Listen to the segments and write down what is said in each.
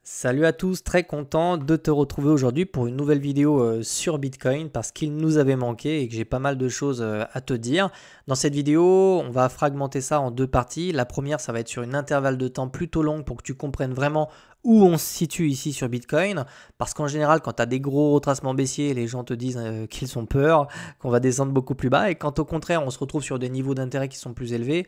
Salut à tous, très content de te retrouver aujourd'hui pour une nouvelle vidéo sur Bitcoin parce qu'il nous avait manqué et que j'ai pas mal de choses à te dire. Dans cette vidéo, on va fragmenter ça en deux parties. La première, ça va être sur une intervalle de temps plutôt longue pour que tu comprennes vraiment où on se situe ici sur Bitcoin. Parce qu'en général, quand tu as des gros retracements baissiers, les gens te disent qu'ils ont peur, qu'on va descendre beaucoup plus bas. Et quand au contraire, on se retrouve sur des niveaux d'intérêt qui sont plus élevés,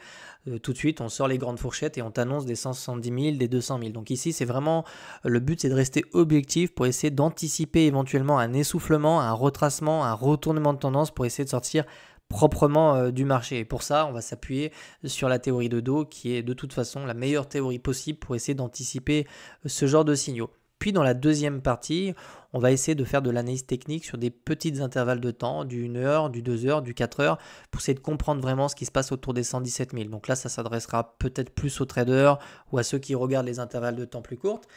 tout de suite, on sort les grandes fourchettes et on t'annonce des 170 000, des 200 000. Donc ici, c'est vraiment le but, c'est de rester objectif pour essayer d'anticiper éventuellement un essoufflement, un retracement, un retournement de tendance pour essayer de sortir proprement du marché. Et pour ça, on va s'appuyer sur la théorie de Dow qui est de toute façon la meilleure théorie possible pour essayer d'anticiper ce genre de signaux. Puis dans la deuxième partie, on va essayer de faire de l'analyse technique sur des petites intervalles de temps, du 1 heure, du 2 heures, du 4 heures, pour essayer de comprendre vraiment ce qui se passe autour des 117 000. Donc là, ça s'adressera peut-être plus aux traders ou à ceux qui regardent les intervalles de temps plus courtes.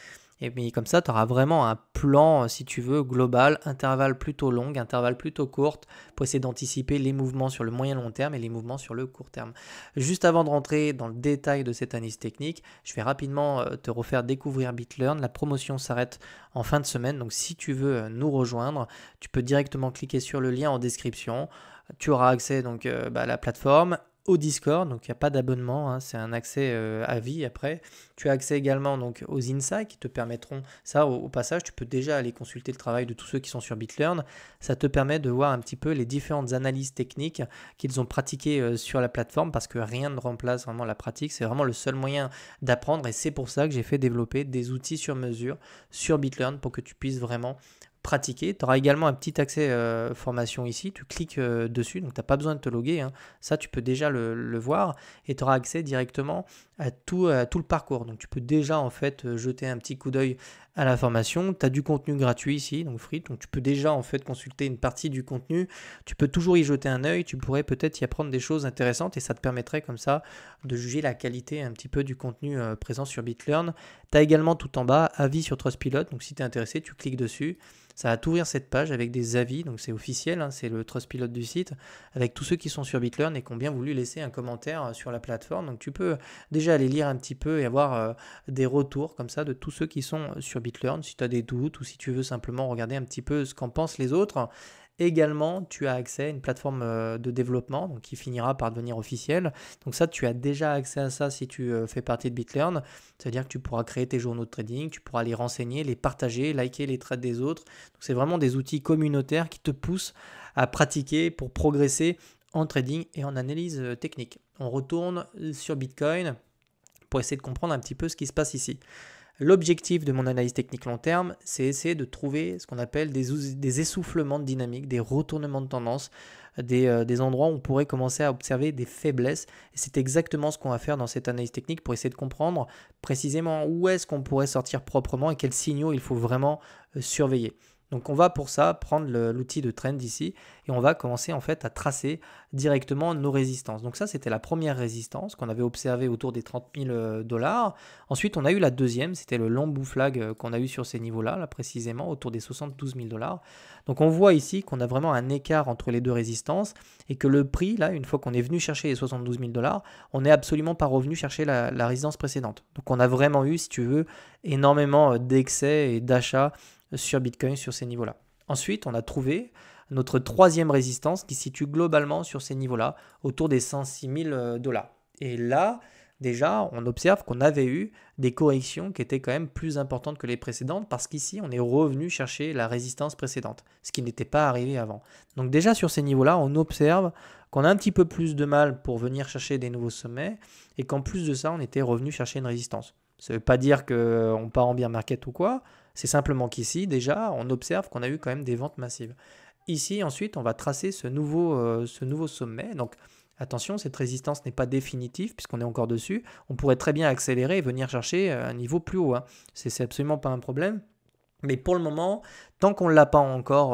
Et puis comme ça, tu auras vraiment un plan, si tu veux, global, intervalle plutôt long, intervalle plutôt courte, pour essayer d'anticiper les mouvements sur le moyen long terme et les mouvements sur le court terme. Juste avant de rentrer dans le détail de cette analyse technique, je vais rapidement te refaire découvrir BitLearn. La promotion s'arrête en fin de semaine, donc si tu veux nous rejoindre, tu peux directement cliquer sur le lien en description. Tu auras accès donc à la plateforme, au Discord, donc il n'y a pas d'abonnement, hein, c'est un accès à vie après. Tu as accès également donc aux insights qui te permettront, ça au passage, tu peux déjà aller consulter le travail de tous ceux qui sont sur BitLearn. Ça te permet de voir un petit peu les différentes analyses techniques qu'ils ont pratiquées sur la plateforme parce que rien ne remplace vraiment la pratique. C'est vraiment le seul moyen d'apprendre et c'est pour ça que j'ai fait développer des outils sur mesure sur BitLearn pour que tu puisses vraiment pratiquer. Tu auras également un petit accès formation ici, tu cliques dessus, donc tu n'as pas besoin de te loguer, hein. Ça tu peux déjà le voir et tu auras accès directement à tout le parcours. Donc tu peux déjà en fait jeter un petit coup d'œil à la formation. Tu as du contenu gratuit ici, donc free, donc tu peux déjà en fait consulter une partie du contenu. Tu peux toujours y jeter un œil, tu pourrais peut-être y apprendre des choses intéressantes et ça te permettrait comme ça de juger la qualité un petit peu du contenu présent sur BitLearn. Tu as également tout en bas avis sur Trustpilot, donc si tu es intéressé, tu cliques dessus. Ça va t'ouvrir cette page avec des avis, donc c'est officiel, hein, c'est le Trustpilot du site, avec tous ceux qui sont sur BitLearn et qui ont bien voulu laisser un commentaire sur la plateforme. Donc tu peux déjà aller lire un petit peu et avoir des retours comme ça de tous ceux qui sont sur BitLearn, si tu as des doutes ou si tu veux simplement regarder un petit peu ce qu'en pensent les autres. Également, tu as accès à une plateforme de développement donc qui finira par devenir officielle. Donc ça, tu as déjà accès à ça si tu fais partie de BitLearn. C'est-à-dire que tu pourras créer tes journaux de trading, tu pourras les renseigner, les partager, liker les trades des autres. Donc c'est vraiment des outils communautaires qui te poussent à pratiquer pour progresser en trading et en analyse technique. On retourne sur Bitcoin pour essayer de comprendre un petit peu ce qui se passe ici. L'objectif de mon analyse technique long terme, c'est essayer de trouver ce qu'on appelle des essoufflements de dynamique, des retournements de tendance, des endroits où on pourrait commencer à observer des faiblesses. Et c'est exactement ce qu'on va faire dans cette analyse technique pour essayer de comprendre précisément où est-ce qu'on pourrait sortir proprement et quels signaux il faut vraiment surveiller. Donc on va pour ça prendre l'outil de trend ici et on va commencer en fait à tracer directement nos résistances. Donc ça c'était la première résistance qu'on avait observée autour des 30 000 $. Ensuite on a eu la deuxième, c'était le Lambu flag qu'on a eu sur ces niveaux-là, là précisément autour des 72 000 $. Donc on voit ici qu'on a vraiment un écart entre les deux résistances et que le prix, là une fois qu'on est venu chercher les 72 000 $, on n'est absolument pas revenu chercher la résistance précédente. Donc on a vraiment eu, si tu veux, énormément d'excès et d'achats sur Bitcoin sur ces niveaux-là. Ensuite, on a trouvé notre troisième résistance qui se situe globalement sur ces niveaux-là, autour des 106 000 $. Et là, déjà, on observe qu'on avait eu des corrections qui étaient quand même plus importantes que les précédentes parce qu'ici, on est revenu chercher la résistance précédente, ce qui n'était pas arrivé avant. Donc déjà, sur ces niveaux-là, on observe qu'on a un petit peu plus de mal pour venir chercher des nouveaux sommets et qu'en plus de ça, on était revenu chercher une résistance. Ça ne veut pas dire qu'on part en bear market ou quoi, c'est simplement qu'ici, déjà, on observe qu'on a eu quand même des ventes massives. Ici, ensuite, on va tracer ce nouveau sommet. Donc, attention, cette résistance n'est pas définitive puisqu'on est encore dessus. On pourrait très bien accélérer et venir chercher un niveau plus haut, hein. C'est absolument pas un problème. Mais pour le moment, tant qu'on ne l'a pas encore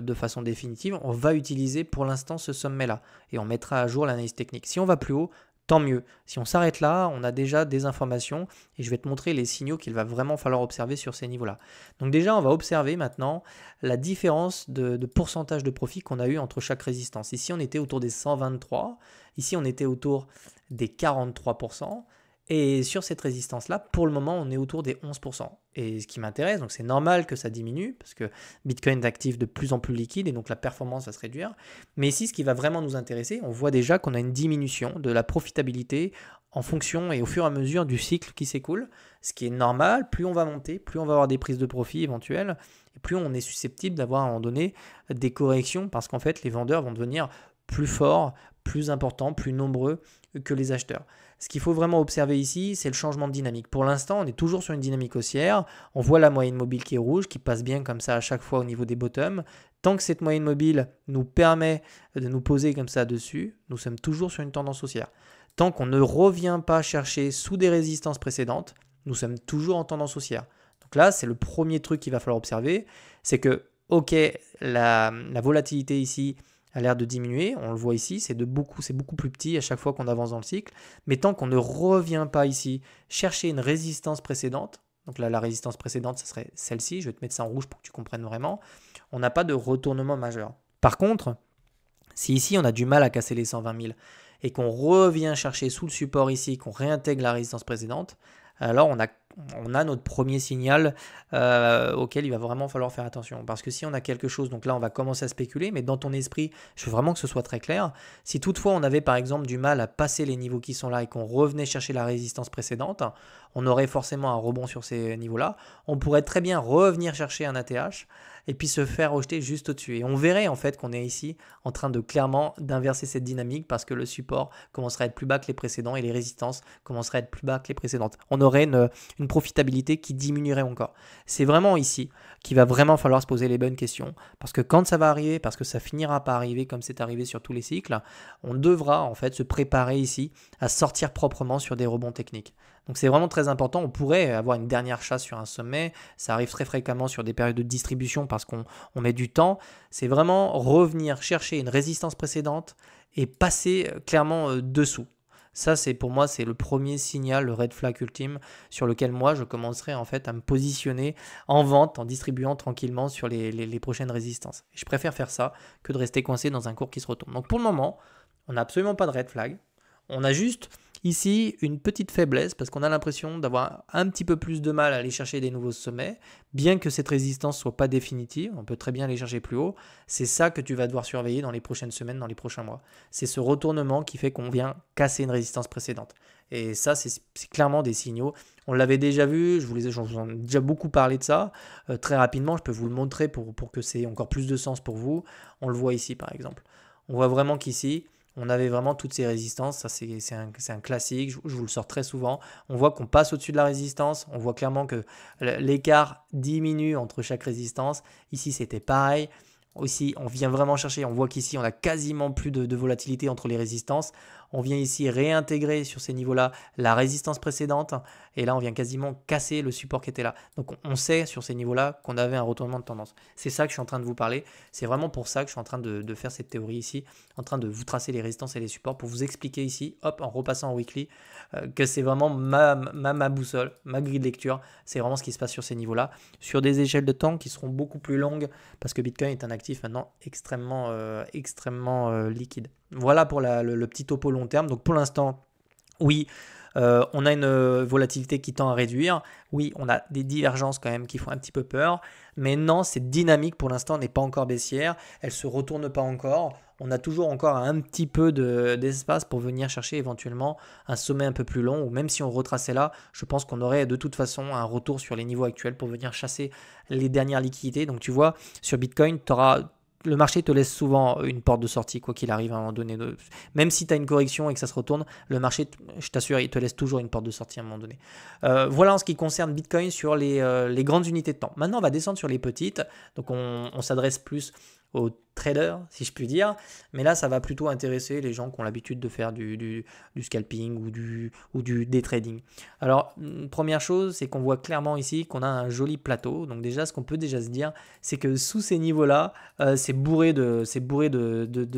de façon définitive, on va utiliser pour l'instant ce sommet-là. Et on mettra à jour l'analyse technique. Si on va plus haut, tant mieux. Si on s'arrête là, on a déjà des informations et je vais te montrer les signaux qu'il va vraiment falloir observer sur ces niveaux-là. Donc déjà, on va observer maintenant la différence de pourcentage de profit qu'on a eu entre chaque résistance. Ici, on était autour des 123. Ici, on était autour des 43%. Et sur cette résistance-là, pour le moment, on est autour des 11%. Et ce qui m'intéresse, donc c'est normal que ça diminue, parce que Bitcoin est actif de plus en plus liquide, et donc la performance va se réduire. Mais ici, ce qui va vraiment nous intéresser, on voit déjà qu'on a une diminution de la profitabilité en fonction et au fur et à mesure du cycle qui s'écoule, ce qui est normal. Plus on va monter, plus on va avoir des prises de profit éventuelles, et plus on est susceptible d'avoir à un moment donné des corrections, parce qu'en fait, les vendeurs vont devenir plus forts, plus importants, plus nombreux que les acheteurs. Ce qu'il faut vraiment observer ici, c'est le changement de dynamique. Pour l'instant, on est toujours sur une dynamique haussière. On voit la moyenne mobile qui est rouge, qui passe bien comme ça à chaque fois au niveau des bottoms. Tant que cette moyenne mobile nous permet de nous poser comme ça dessus, nous sommes toujours sur une tendance haussière. Tant qu'on ne revient pas chercher sous des résistances précédentes, nous sommes toujours en tendance haussière. Donc là, c'est le premier truc qu'il va falloir observer. C'est que, ok, la volatilité ici a l'air de diminuer, on le voit ici, c'est beaucoup plus petit à chaque fois qu'on avance dans le cycle, mais tant qu'on ne revient pas ici chercher une résistance précédente, donc là la résistance précédente, ce serait celle-ci, je vais te mettre ça en rouge pour que tu comprennes vraiment, on n'a pas de retournement majeur. Par contre, si ici on a du mal à casser les 120 000 et qu'on revient chercher sous le support ici, qu'on réintègre la résistance précédente, alors on a notre premier signal auquel il va vraiment falloir faire attention. Parce que si on a quelque chose, donc là on va commencer à spéculer, mais dans ton esprit, je veux vraiment que ce soit très clair. Si toutefois on avait par exemple du mal à passer les niveaux qui sont là et qu'on revenait chercher la résistance précédente, on aurait forcément un rebond sur ces niveaux-là. On pourrait très bien revenir chercher un ATH et puis se faire rejeter juste au-dessus. Et on verrait en fait qu'on est ici en train de clairement d'inverser cette dynamique parce que le support commencerait à être plus bas que les précédents et les résistances commenceraient à être plus bas que les précédentes. On aurait une profitabilité qui diminuerait encore. C'est vraiment ici qu'il va vraiment falloir se poser les bonnes questions parce que quand ça va arriver, parce que ça finira par arriver comme c'est arrivé sur tous les cycles, on devra en fait se préparer ici à sortir proprement sur des rebonds techniques. Donc c'est vraiment très important. On pourrait avoir une dernière chasse sur un sommet. Ça arrive très fréquemment sur des périodes de distribution parce qu'on met du temps. C'est vraiment revenir chercher une résistance précédente et passer clairement dessous. Ça, c'est pour moi, c'est le premier signal, le red flag ultime sur lequel moi, je commencerai en fait à me positionner en vente, en distribuant tranquillement sur les prochaines résistances. Et je préfère faire ça que de rester coincé dans un cours qui se retourne. Donc pour le moment, on n'a absolument pas de red flag. On a juste ici une petite faiblesse parce qu'on a l'impression d'avoir un petit peu plus de mal à aller chercher des nouveaux sommets, bien que cette résistance ne soit pas définitive, on peut très bien aller chercher plus haut. C'est ça que tu vas devoir surveiller dans les prochaines semaines, dans les prochains mois. C'est ce retournement qui fait qu'on vient casser une résistance précédente. Et ça, c'est clairement des signaux. On l'avait déjà vu, je vous en ai déjà beaucoup parlé de ça. Très rapidement, je peux vous le montrer pour que ça ait encore plus de sens pour vous. On le voit ici par exemple. On voit vraiment qu'ici, on avait vraiment toutes ces résistances, ça c'est un classique, je vous le sors très souvent. On voit qu'on passe au-dessus de la résistance, on voit clairement que l'écart diminue entre chaque résistance. Ici c'était pareil, aussi on vient vraiment chercher, on voit qu'ici on a quasiment plus de volatilité entre les résistances. On vient ici réintégrer sur ces niveaux-là la résistance précédente et là on vient quasiment casser le support qui était là. Donc on sait sur ces niveaux-là qu'on avait un retournement de tendance. C'est ça que je suis en train de vous parler. C'est vraiment pour ça que je suis en train de faire cette théorie ici, en train de vous tracer les résistances et les supports pour vous expliquer ici, hop, en repassant en weekly, que c'est vraiment ma boussole, ma grille de lecture. C'est vraiment ce qui se passe sur ces niveaux-là, sur des échelles de temps qui seront beaucoup plus longues parce que Bitcoin est un actif maintenant extrêmement liquide. Voilà pour le petit topo long terme. Donc pour l'instant, oui, on a une volatilité qui tend à réduire. Oui, on a des divergences quand même qui font un petit peu peur. Mais non, cette dynamique pour l'instant n'est pas encore baissière. Elle ne se retourne pas encore. On a toujours encore un petit peu d'espace pour venir chercher éventuellement un sommet un peu plus long. Ou même si on retraçait là, je pense qu'on aurait de toute façon un retour sur les niveaux actuels pour venir chasser les dernières liquidités. Donc tu vois, sur Bitcoin, tu auras... Le marché te laisse souvent une porte de sortie, quoi qu'il arrive à un moment donné. Même si tu as une correction et que ça se retourne, le marché, je t'assure, il te laisse toujours une porte de sortie à un moment donné. Voilà en ce qui concerne Bitcoin sur les grandes unités de temps. Maintenant, on va descendre sur les petites. Donc, on s'adresse plus aux traders, si je puis dire. Mais là, ça va plutôt intéresser les gens qui ont l'habitude de faire du scalping ou du day trading. Alors, première chose, c'est qu'on voit clairement ici qu'on a un joli plateau. Donc déjà, ce qu'on peut déjà se dire, c'est que sous ces niveaux-là, c'est bourré de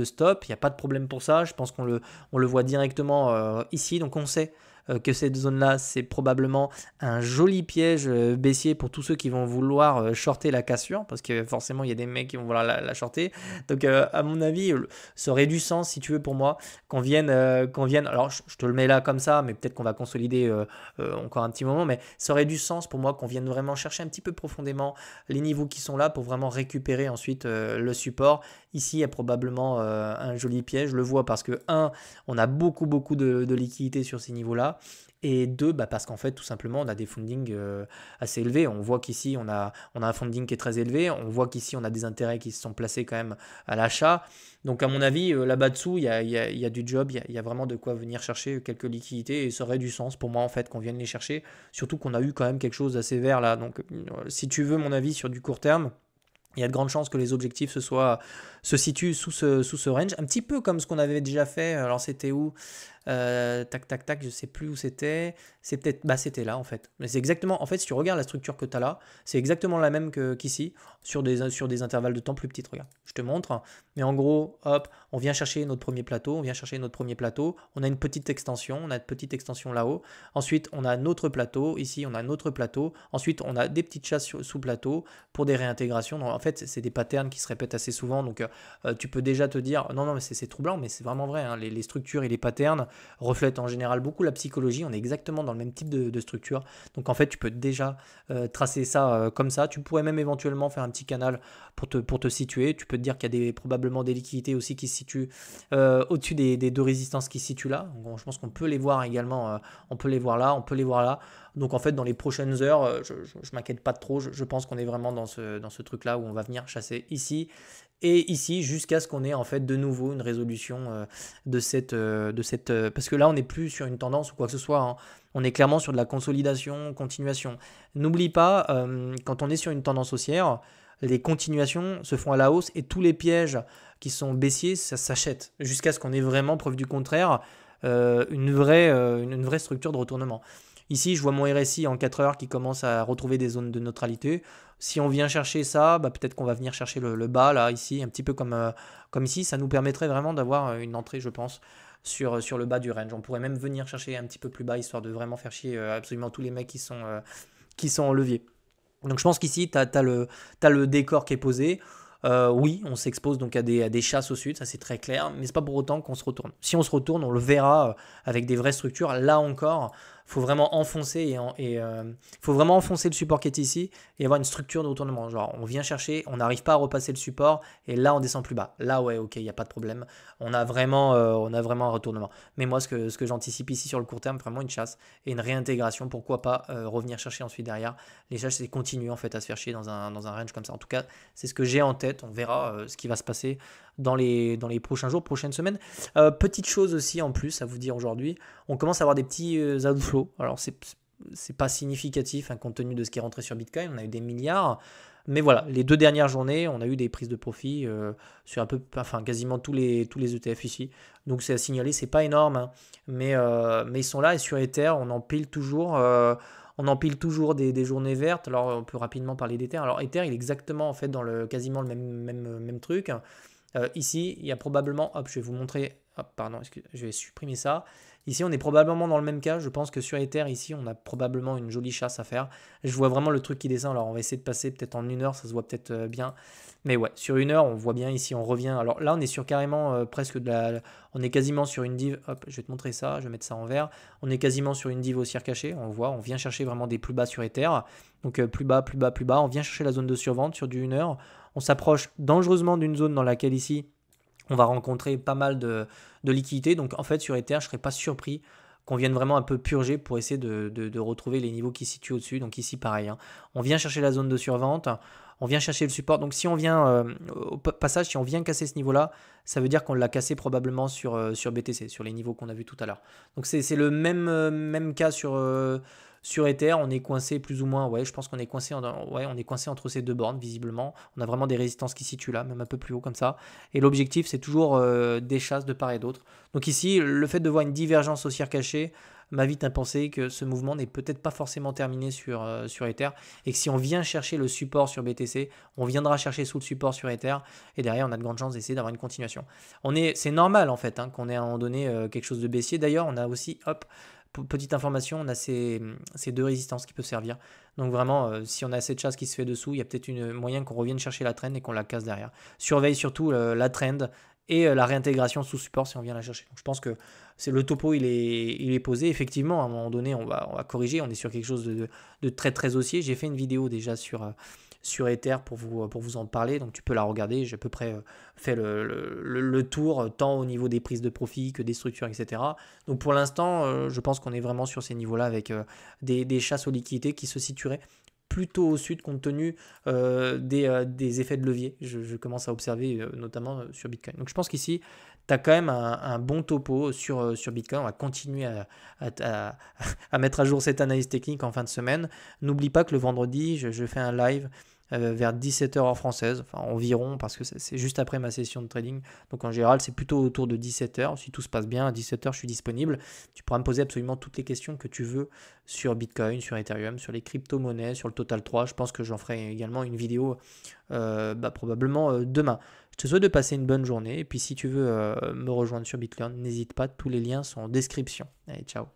stop. Il n'y a pas de problème pour ça. Je pense qu'on le voit directement ici. Donc on sait que cette zone-là, c'est probablement un joli piège baissier pour tous ceux qui vont vouloir shorter la cassure, parce que forcément, il y a des mecs qui vont vouloir la shorter. Donc, à mon avis, ça aurait du sens, si tu veux, pour moi, qu'on vienne, alors je te le mets là comme ça, mais peut-être qu'on va consolider encore un petit moment, mais ça aurait du sens pour moi qu'on vienne vraiment chercher un petit peu profondément les niveaux qui sont là pour vraiment récupérer ensuite le support. Ici, il y a probablement un joli piège, je le vois parce que, on a beaucoup de liquidités sur ces niveaux-là. Et deux, parce qu'en fait, tout simplement, on a des fundings assez élevés. On voit qu'ici, on a un funding qui est très élevé. On voit qu'ici, on a des intérêts qui se sont placés quand même à l'achat. Donc, à mon avis, là-bas dessous, il y a du job. Il y a vraiment de quoi venir chercher quelques liquidités. Et ça aurait du sens pour moi, en fait, qu'on vienne les chercher. Surtout qu'on a eu quand même quelque chose d'assez vert là. Donc, si tu veux mon avis sur du court terme, il y a de grandes chances que les objectifs se situent sous ce range. Un petit peu comme ce qu'on avait déjà fait. Alors, c'était où? Tac, je sais plus où c'était. C'était là en fait. Mais c'est exactement, en fait, si tu regardes la structure que tu as là, c'est exactement la même qu'ici, sur des intervalles de temps plus petits. Regarde, je te montre. Mais en gros, hop, on vient chercher notre premier plateau, on a une petite extension, là-haut. Ensuite, on a notre plateau, ici, on a notre plateau. Ensuite, on a des petites chasses sous plateau pour des réintégrations. Donc, en fait, c'est des patterns qui se répètent assez souvent. Donc, tu peux déjà te dire, non, mais c'est troublant, mais c'est vraiment vrai. Hein, les structures et les patterns reflète en général beaucoup la psychologie. On est exactement dans le même type de structure. Donc en fait, tu peux déjà tracer ça comme ça. Tu pourrais même éventuellement faire un petit canal pour te situer. Tu peux te dire qu'il y a probablement des liquidités aussi qui se situent au-dessus des deux résistances qui se situent là. Donc, je pense qu'on peut les voir également. On peut les voir là. Donc en fait, dans les prochaines heures, je ne m'inquiète pas trop. Je pense qu'on est vraiment dans ce truc-là où on va venir chasser ici et ici jusqu'à ce qu'on ait en fait de nouveau une résolution parce que là on n'est plus sur une tendance ou quoi que ce soit, hein. On est clairement sur de la consolidation, continuation. N'oublie pas, quand on est sur une tendance haussière, les continuations se font à la hausse et tous les pièges qui sont baissiers, ça s'achète jusqu'à ce qu'on ait vraiment, preuve du contraire, une vraie structure de retournement. Ici, je vois mon RSI en 4 heures qui commence à retrouver des zones de neutralité. Si on vient chercher ça, peut-être qu'on va venir chercher le bas, là, ici, un petit peu comme ici. Ça nous permettrait vraiment d'avoir une entrée, je pense, sur le bas du range. On pourrait même venir chercher un petit peu plus bas, histoire de vraiment faire chier absolument tous les mecs qui sont en levier. Donc je pense qu'ici, tu as le décor qui est posé. Oui, on s'expose donc à des chasses au sud, ça c'est très clair, mais c'est pas pour autant qu'on se retourne. Si on se retourne, on le verra avec des vraies structures. Là encore, faut vraiment enfoncer faut vraiment enfoncer le support qui est ici et avoir une structure de retournement. Genre, on vient chercher, on n'arrive pas à repasser le support et là on descend plus bas. Là, ouais, ok, il n'y a pas de problème. On a vraiment un retournement. Mais moi, ce que j'anticipe ici sur le court terme, vraiment une chasse et une réintégration. Pourquoi pas revenir chercher ensuite derrière. Les chasses, c'est continuer en fait à se faire chier dans un range comme ça. En tout cas, c'est ce que j'ai en tête. On verra ce qui va se passer dans les prochains jours, prochaines semaines. Petite chose aussi en plus à vous dire aujourd'hui, on commence à avoir des petits outflows. Alors c'est pas significatif compte tenu de ce qui est rentré sur Bitcoin, on a eu des milliards. Mais voilà, les 2 dernières journées, on a eu des prises de profit sur quasiment tous les ETF ici. Donc c'est à signaler, c'est pas énorme, hein, mais ils sont là. Et sur Ether, on empile toujours des journées vertes. Alors on peut rapidement parler d'Ether. Alors Ether, il est exactement en fait dans quasiment le même truc. Ici, il y a probablement, hop, je vais vous montrer, hop, pardon, je vais supprimer ça. Ici, on est probablement dans le même cas. Je pense que sur Ether, ici, on a probablement une jolie chasse à faire. Je vois vraiment le truc qui descend. Alors, on va essayer de passer peut-être en 1 heure, ça se voit peut-être bien. Mais ouais, sur 1 heure, on voit bien ici, on revient. Alors là, on est sur carrément presque on est quasiment sur une div. Hop, je vais te montrer ça, je vais mettre ça en vert. On est quasiment sur une div haussière cachée. On voit, on vient chercher vraiment des plus bas sur Ether. Donc plus bas. On vient chercher la zone de survente sur du 1 heure. On s'approche dangereusement d'une zone dans laquelle ici, on va rencontrer pas mal de liquidités. Donc en fait sur Ether, je ne serais pas surpris qu'on vienne vraiment un peu purger pour essayer de retrouver les niveaux qui se situent au-dessus. Donc ici pareil, hein. On vient chercher la zone de survente, on vient chercher le support. Donc si on vient au passage, si on vient casser ce niveau-là, ça veut dire qu'on l'a cassé probablement sur BTC, sur les niveaux qu'on a vus tout à l'heure. Donc c'est le même cas sur Ether. On est coincé plus ou moins, ouais, je pense qu'on est coincé, on est coincé entre ces deux bornes visiblement. On a vraiment des résistances qui se situent là, même un peu plus haut comme ça. Et l'objectif, c'est toujours des chasses de part et d'autre. Donc ici, le fait de voir une divergence haussière cachée m'invite à penser que ce mouvement n'est peut-être pas forcément terminé sur Ether et que si on vient chercher le support sur BTC, on viendra chercher sous le support sur Ether et derrière, on a de grandes chances d'essayer d'avoir une continuation. C'est normal en fait qu'on ait à un moment donné quelque chose de baissier. D'ailleurs, on a aussi, hop, petite information, on a ces deux résistances qui peuvent servir. Donc vraiment, si on a cette chasse qui se fait dessous, il y a peut-être une moyen qu'on revienne chercher la trend et qu'on la casse derrière. Surveille surtout la trend et la réintégration sous support si on vient la chercher. Donc je pense que c'est le topo, il est posé. Effectivement, à un moment donné, on va corriger. On est sur quelque chose de très très haussier. J'ai fait une vidéo déjà sur Ether pour vous en parler, donc tu peux la regarder. J'ai à peu près fait le tour, tant au niveau des prises de profit que des structures, etc. Donc pour l'instant, je pense qu'on est vraiment sur ces niveaux-là avec des chasses aux liquidités qui se situeraient plutôt au sud compte tenu des effets de levier. Je commence à observer notamment sur Bitcoin. Donc je pense qu'ici, tu as quand même un bon topo sur Bitcoin. On va continuer à mettre à jour cette analyse technique en fin de semaine. N'oublie pas que le vendredi, je fais un live vers 17h heure française, enfin environ, parce que c'est juste après ma session de trading. Donc en général, c'est plutôt autour de 17h. Si tout se passe bien, à 17h, je suis disponible. Tu pourras me poser absolument toutes les questions que tu veux sur Bitcoin, sur Ethereum, sur les crypto-monnaies, sur le Total 3. Je pense que j'en ferai également une vidéo probablement demain. Je te souhaite de passer une bonne journée. Et puis si tu veux me rejoindre sur Bitcoin, n'hésite pas, tous les liens sont en description. Allez, ciao.